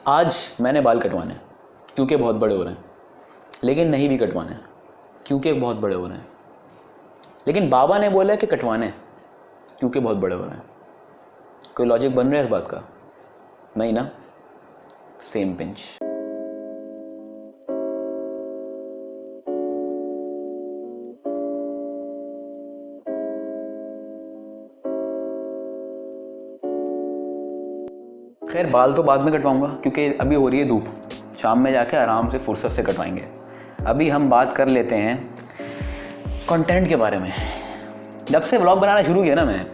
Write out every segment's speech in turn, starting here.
आज मैंने बाल कटवाने हैं क्योंकि बहुत बड़े हो रहे हैं, लेकिन नहीं भी कटवाने हैं क्योंकि बहुत बड़े हो रहे हैं। लेकिन बाबा ने बोला कि कटवाने हैं क्योंकि बहुत बड़े हो रहे हैं। कोई लॉजिक बन रहा है इस बात का? नहीं ना। Same pinch. खैर बाल तो बाद में कटवाऊंगा क्योंकि अभी हो रही है धूप। शाम में जाके आराम से फुर्सत से कटवाएंगे। अभी हम बात कर लेते हैं कंटेंट के बारे में। जब से व्लॉग बनाना शुरू किया ना मैं,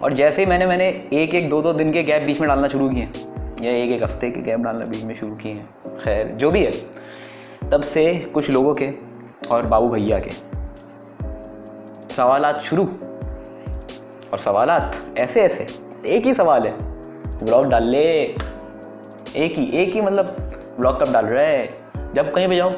और जैसे ही मैंने एक एक दो दिन के गैप बीच में डालना शुरू किए, या एक हफ्ते के गैप डालना बीच में शुरू किए हैं, खैर जो भी है, तब से कुछ लोगों के और बाबू भैया के सवालात शुरू। और सवालात ऐसे ऐसे, एक ही सवाल है, व्लॉग डाल ले। एक ही मतलब व्लॉग कब डाल रहा है? जब कहीं पे जाओ।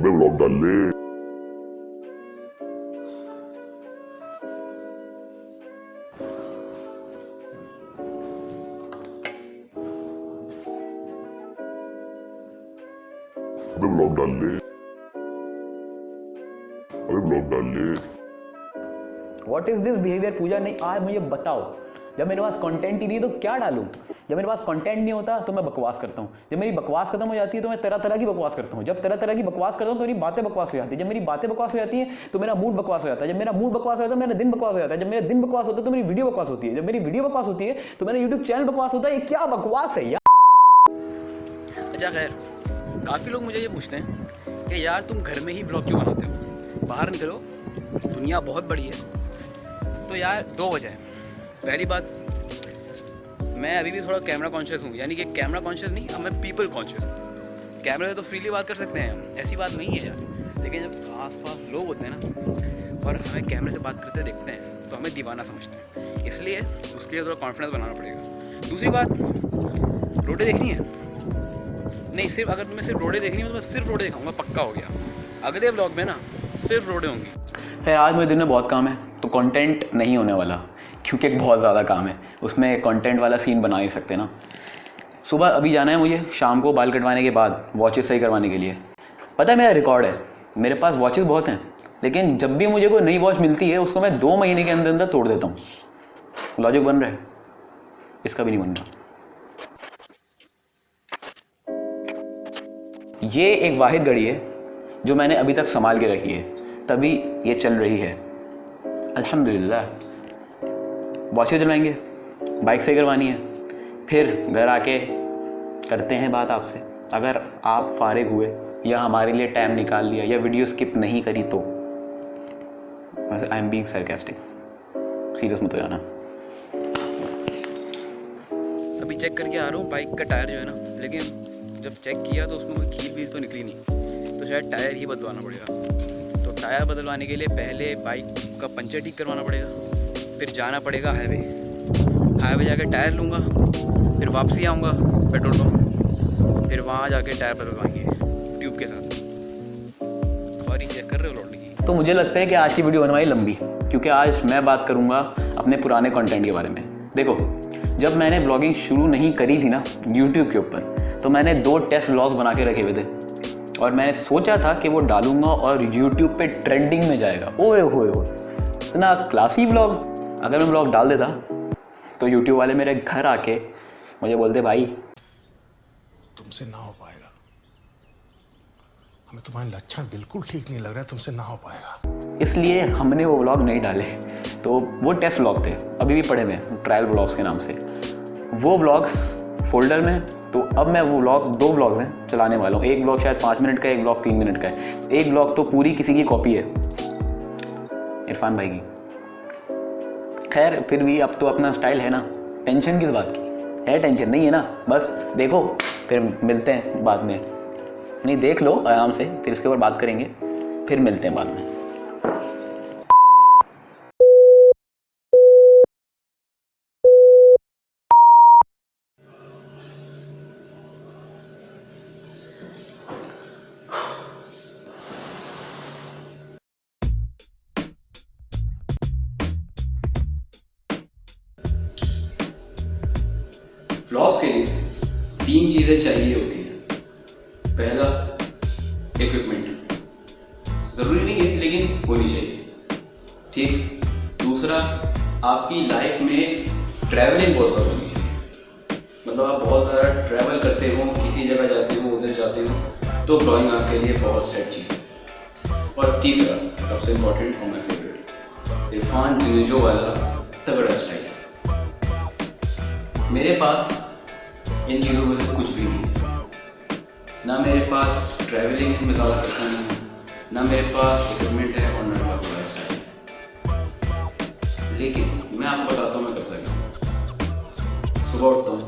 व्लॉग डाल ले। व्लॉग डाल ले। व्लॉग डाल ले। व्हाट इज दिस बिहेवियर पूजा? नहीं, आज मुझे बताओ, जब मेरे पास कंटेंट ही नहीं तो क्या डालूं? जब मेरे पास कंटेंट नहीं होता तो मैं बकवास करता हूँ। जब मेरी बकवास खत्म हो जाती है तो मैं तरह तरह की बकवास करता हूँ। जब तरह तरह की बकवास करता हूँ तो मेरी बातें बकवास हो जाती है। जब मेरी बातें बकवास हो जाती है तो मेरा मूड बकवास हो जाता है। जब मेरा मूड बकवास हो जाता है मेरा दिन बकवास हो जाता है। जब मेरा दिन बकवास होता है तो मेरी वीडियो बकवास होती है। जब मेरी वीडियो बकवास होती है तो मेरा यूट्यूब चैनल बकवास होता है। ये क्या बकवास है यार? अच्छा खैर, काफ़ी लोग मुझे ये पूछते हैं कि यार तुम घर में ही ब्लॉग क्यों बनाते हो, बाहर निकलो, दुनिया बहुत बड़ी है। तो यार दो वजह है। पहली बात, मैं अभी भी थोड़ा कैमरा कॉन्शियस हूँ, यानी कि कैमरा कॉन्शियस नहीं, अब मैं पीपल कॉन्शियस हूँ। कैमरे से तो फ्रीली बात कर सकते हैं, ऐसी बात नहीं है यार, लेकिन जब आसपास लोग होते हैं ना और हमें कैमरे से बात करते देखते हैं तो हमें दीवाना समझते हैं, इसलिए उसके लिए थोड़ा कॉन्फिडेंस बनाना पड़ेगा। दूसरी बात, रोडे देखनी है? नहीं, सिर्फ अगर तुम्हें सिर्फ रोडे देखनी है तो मैं सिर्फ रोडे दिखाऊंगा, पक्का हो गया। अगले ब्लॉग में ना सिर्फ रोडे होंगी। खैर आज मुझे दिन में बहुत काम है तो कंटेंट नहीं होने वाला, क्योंकि एक बहुत ज़्यादा काम है, उसमें कंटेंट वाला सीन बना नहीं सकते ना। सुबह अभी जाना है मुझे, शाम को बाल कटवाने के बाद वॉचेस सही करवाने के लिए। पता है मेरा रिकॉर्ड है, मेरे पास वॉचेस बहुत हैं, लेकिन जब भी मुझे कोई नई वॉच मिलती है उसको मैं 2 महीने के अंदर अंदर तोड़ देता हूँ। लॉजिक बन रहा है? इसका भी नहीं बन रहा। ये एक वाहिद घड़ी है जो मैंने अभी तक संभाल के रखी है, तभी ये चल रही है अल्हम्दुलिल्लाह। वॉचेस जलवाएंगे, बाइक सही करवानी है, फिर घर आके करते हैं बात आपसे। अगर आप फारिग हुए या हमारे लिए टाइम निकाल लिया या वीडियो स्किप नहीं करी तो I am being sarcastic, serious मत हो जाना। अभी चेक करके आ रहा हूँ बाइक का टायर जो है ना, लेकिन जब चेक किया तो उसमें कोई कील वील तो निकली नहीं, तो शायद टायर ही बदलवाना पड़ेगा। तो टायर बदलवाने के लिए पहले बाइक का पंचर ठीक करवाना पड़ेगा, फिर जाना पड़ेगा हाईवे जाके टायर लूँगा, फिर वापसी आऊँगा पेट्रोल पंप, फिर वहाँ जाके टायर बदलवाएंगे ट्यूब के साथ। और ये चेक कर रहे हो लौटने की। तो मुझे लगता है कि आज की वीडियो बनवाई लंबी, क्योंकि आज मैं बात करूँगा अपने पुराने कंटेंट के बारे में। देखो, जब मैंने ब्लॉगिंग शुरू नहीं करी थी ना यूट्यूब के ऊपर, तो मैंने 2 टेस्ट व्लॉग्स बना के रखे हुए थे और मैंने सोचा था कि वो डालूंगा और यूट्यूब पे ट्रेंडिंग में जाएगा। ओए होए होए, इतना क्लासी व्लॉग। अगर मैं व्लॉग डाल देता तो यूट्यूब वाले मेरे घर आके मुझे बोलते, भाई तुमसे ना हो पाएगा, हमें तुम्हारे लक्षण बिल्कुल ठीक नहीं लग रहे, तुमसे ना हो पाएगा। इसलिए हमने वो व्लॉग नहीं डाले। तो वो टेस्ट व्लॉग थे, अभी भी पड़े हुए हैं ट्रायल व्लॉग्स के नाम से। वो व्लॉग्स फोल्डर में, तो अब मैं वो व्लॉग 2 व्लॉग्स हैं चलाने वाला हूँ। एक व्लॉग शायद 5 मिनट का है, एक व्लॉग 3 मिनट का है। एक व्लॉग तो पूरी किसी की कॉपी है, इरफान भाई की। खैर फिर भी अब तो अपना स्टाइल है ना, टेंशन किस बात की है? टेंशन नहीं है ना, बस देखो, फिर मिलते हैं बाद में। नहीं, देख लो आराम से, फिर इसके ऊपर बात करेंगे, फिर मिलते हैं बाद में। तीन चीज़ें चाहिए होती हैं। पहला, इक्विपमेंट, ज़रूरी नहीं है लेकिन होनी चाहिए, ठीक। दूसरा, आपकी लाइफ में ट्रैवलिंग बहुत ज़्यादा होनी चाहिए, मतलब आप बहुत ज़्यादा ट्रैवल करते हो, किसी जगह जाते हो, उधर जाते हो, तो ड्राइंग आपके लिए बहुत सेट चीज़ है। और तीसरा, सबसे इम्पोर्टेंट और माई फेवरेट, इरफान जुनेजो वाला तगड़ा स्टाइल। मेरे पास इन चीज़ों में से कुछ भी नहीं है। ना मेरे पास ट्रैवलिंग में ज़्यादा करता नहीं है, ना मेरे पास इक्विपमेंट है और ना मेरे पास बड़ा स्टाइल है। लेकिन मैं आपको बताता हूँ मैं करता क्या हूँ। सुबह उठता हूँ,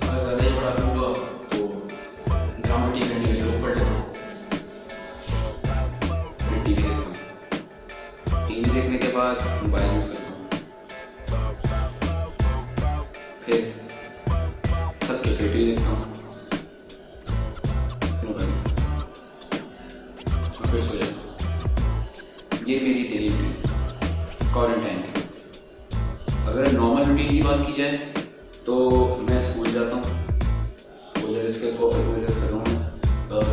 अगर ज़्यादा ही पढ़ा लूँगा तो ड्रामेटिक करने के लिए पढ़ लेता हूँ। फिर टीवी देखता हूँ, टीवी देखने के बाद मोबाइल यूज़ करता हूँ, फिर थक के फिर टीवी देखता हूँ, फिर मोबाइल यूज़ करता हूँ और फिर सो जाता हूँ। ये मेरी डेली रूटीन क्वारंटाइन की। अगर नॉर्मल रूटीन की बात की जाए तो मैं स्कूल जाता हूँ, कोलेज के कोलेज कर रहा हूँ,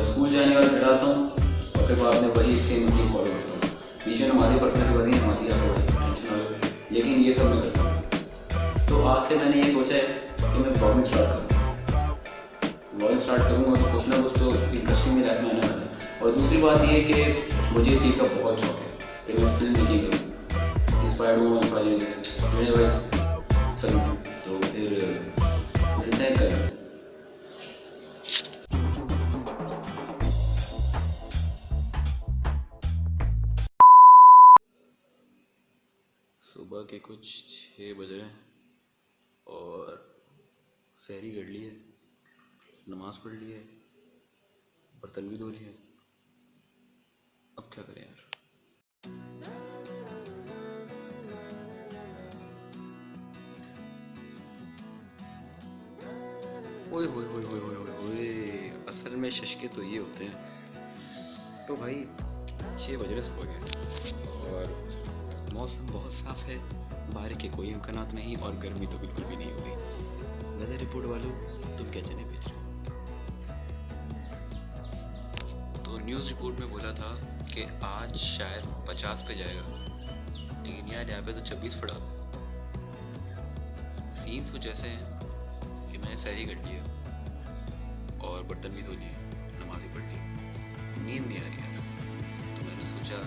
स्कूल जाने के बाद घर आता हूँ और फिर बाद में वही सेम रूटीन फॉलो करता हूँ। बीच में नमाज़ें पढ़ने के बाद ही नमाज़ी आपको भाई टेंशन ना लो, लेकिन ये सब मैं करता हूँ। तो आज से मैंने ये सोचा है कि मैं ब्लॉगिंग स्टार्ट करूँ। ब्लॉगिंग स्टार्ट करूँगा तो कुछ ना कुछ तो इंटरेस्टिंग मेरी लाइफ में आने वाला है। और दूसरी बात ये कि मुझे इस चीज़ का बहुत शौक है कि मैं फिल्म मेकिंग करूँ, इंस्पायर्ड हूँ मेरे भाई सभी। तो फिर मिलते हैं कल। सुबह के कुछ 6 बज रहे हैं और सहरी कर ली है, नमाज़ पढ़ ली है, बर्तन भी धो लिए। अब क्या करें यार। ओए होए होए होए होए होए होए, असल में शशके तो ये होते हैं। तो भाई 6 बज रहे सुबह के और मौसम बहुत साफ है, बारिश के कोई इम्कानात नहीं और गर्मी तो बिल्कुल भी नहीं हो रही। वेदर रिपोर्ट वालों तुम क्या चने बेच रहे हो? तो न्यूज़ रिपोर्ट में बोला था कि आज शायद 50 पे जाएगा, लेकिन यार यहाँ पे तो 26 पड़ा। सीन्स कुछ ऐसे हैं कि मैंने सहरी कर लिया और बर्तन भी धो लिए, नमाज़ भी पढ़ ली, नींद नहीं आ रही है। तो मैंने सोचा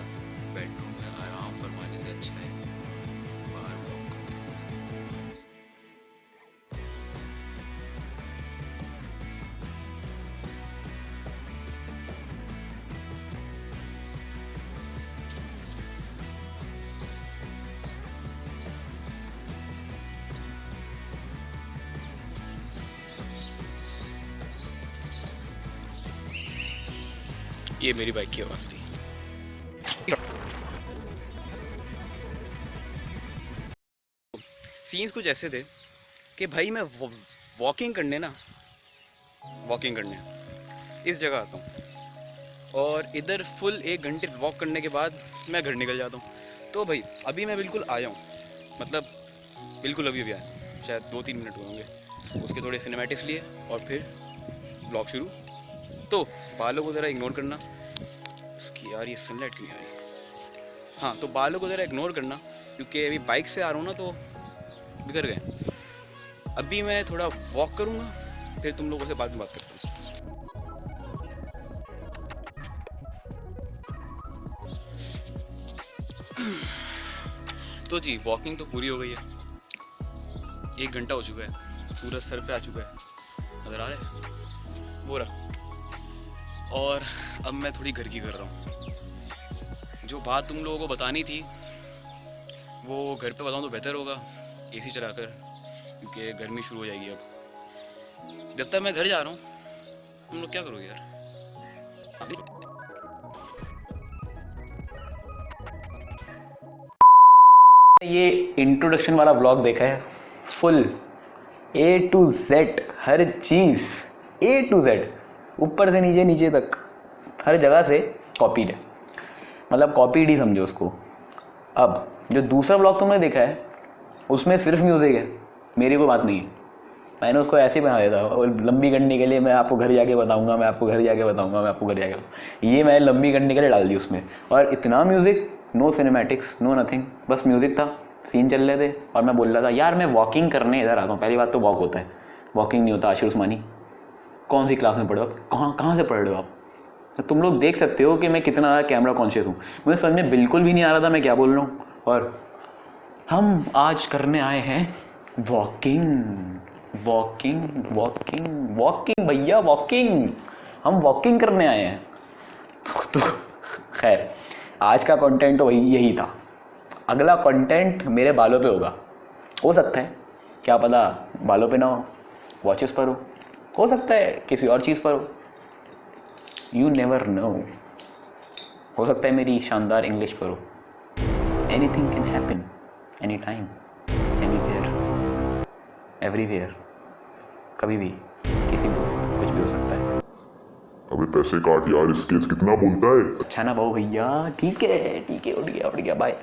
बेडरूम में आराम फरमाने से अच्छा है बाहर वॉक करूं। ये मेरी बाइक की आवाज़ थी। सीन्स कुछ ऐसे थे कि भाई मैं वॉकिंग करने इस जगह आता हूँ और इधर फुल 1 घंटे वॉक करने के बाद मैं घर निकल जाता हूँ। तो भाई अभी मैं बिल्कुल आया हूँ, मतलब बिल्कुल अभी आया, शायद 2-3 मिनट हुए होंगे। उसके थोड़े सिनेमैटिक्स लिए और फिर ब्लॉग शुरू। तो बालों को ज़रा इग्नोर करना, उसकी यार ये सनलाइट क्यों नहीं आ रही। हाँ, तो बालों को ज़रा इग्नोर करना क्योंकि अभी बाइक से आ रहा हूँ ना तो बिगड़ गए। अभी मैं थोड़ा वॉक करूँगा, फिर तुम लोगों से बाद में बात करता हूँ। तो जी वॉकिंग तो पूरी हो गई है, 1 घंटा हो चुका है, सूरज सर पे आ चुका है, नज़र आ रहा है वो रहा। और अब मैं थोड़ी घर की कर रहा हूँ। जो बात तुम लोगों को बतानी थी वो घर पे बताऊँ तो बेहतर होगा, एसी चलाकर, क्योंकि गर्मी शुरू हो जाएगी अब। जब तक मैं घर जा रहा हूँ तुम लोग क्या करोगे यार? ये इंट्रोडक्शन वाला व्लॉग देखा है, full A to Z, her cheese A to Z, ऊपर से नीचे नीचे तक हर जगह से कॉपीड है, मतलब कॉपीड ही समझो उसको। अब जो दूसरा व्लॉग तुमने देखा है उसमें सिर्फ म्यूज़िक है, मेरी कोई बात नहीं है। मैंने उसको ऐसे ही बना दिया था, और लंबी करने के लिए मैं आपको घर जाके बताऊंगा, मैं आपको घर जाके बताऊंगा, मैं आपको घर जाके बताऊंगा, ये मैंने लंबी करने के लिए डाल दी उसमें। और इतना music, no cinematics, no nothing, बस म्यूज़िक था, सीन चल रहे थे और मैं बोल रहा था यार मैं वॉकिंग करने इधर आता हूँ। पहली बात तो वॉक होता है, वॉकिंग नहीं होता। आशिर उस्मानी कौन सी क्लास में पढ़े हो आप, कहाँ से पढ़ रहे हो आप? तो तुम लोग देख सकते हो कि मैं कितना ज़्यादा कैमरा कॉन्शियस हूँ। मुझे समझ में बिल्कुल भी नहीं आ रहा था मैं क्या बोल रहा हूँ। और हम आज करने आए हैं वॉकिंग, वॉकिंग, वॉकिंग, वॉकिंग भैया, वॉकिंग, हम वॉकिंग करने आए हैं। तो खैर आज का कंटेंट तो वही यही था। अगला कंटेंट मेरे बालों पे होगा, हो सकता है, क्या पता बालों पे ना हो, वॉचेस पर हो सकता है किसी और चीज़ पर हो, यू नेवर नो। हो सकता है मेरी शानदार इंग्लिश पर हो। Anything can happen, any time, anywhere, everywhere, कभी भी, किसी भी, कुछ भी हो सकता है। अबे पैसे काट यार, स्केच कितना बोलता है। अच्छा ना बहु भैया, ठीक है, उठ गया, बाय।